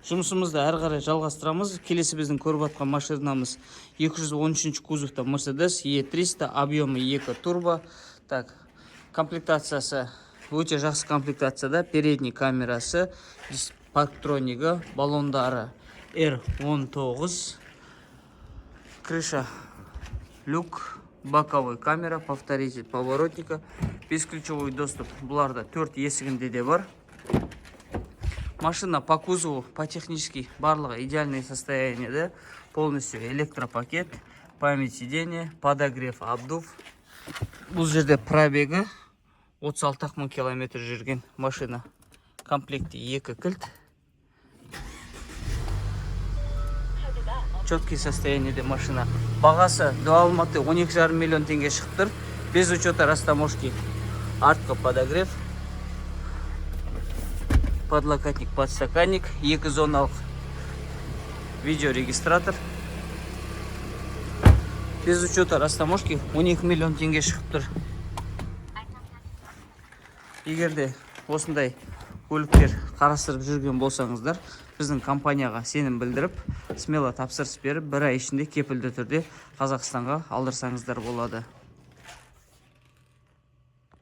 Жұмысымызды әрі қарай жалғастырамыз. Келесі біздің көріп жатқан машинамыз 213 кузовта Mercedes E300, объемы 2 турбо. Так, комплектациясы өте жақсы комплектацияда. Передний камерасы, парктронигі, баллондары R19, крыша, люк, боковой камера, повторитель поворотника, бесключевой доступ. Бұларда 4 есігінде де бар. Машина по кузову, по технически барлығы идеальное состояние. Полностью электропакет, память сидения, подогрев, обдув. Бұл жерде пробегі 36 000 километр жүрген машина. Комплекте 2 кілт. Четкий состояниеде машина. Бағасы до Алматы 12,5 миллион теңге шығып тұр. Без учета растаможки. Артқы подогрев. Подлокотник, подстаканник, 2 зоналық видеорегистратор. Без учета растаможки 12 миллион теңге шығып тұр. Егерде осындай көліктер қарастырып жүрген болсаңыздар, біздің компанияға сенім білдіріп, смело тапсырыс беріп, бір ай ішінде кепілді түрде Қазақстанға алдырсаңыздар болады.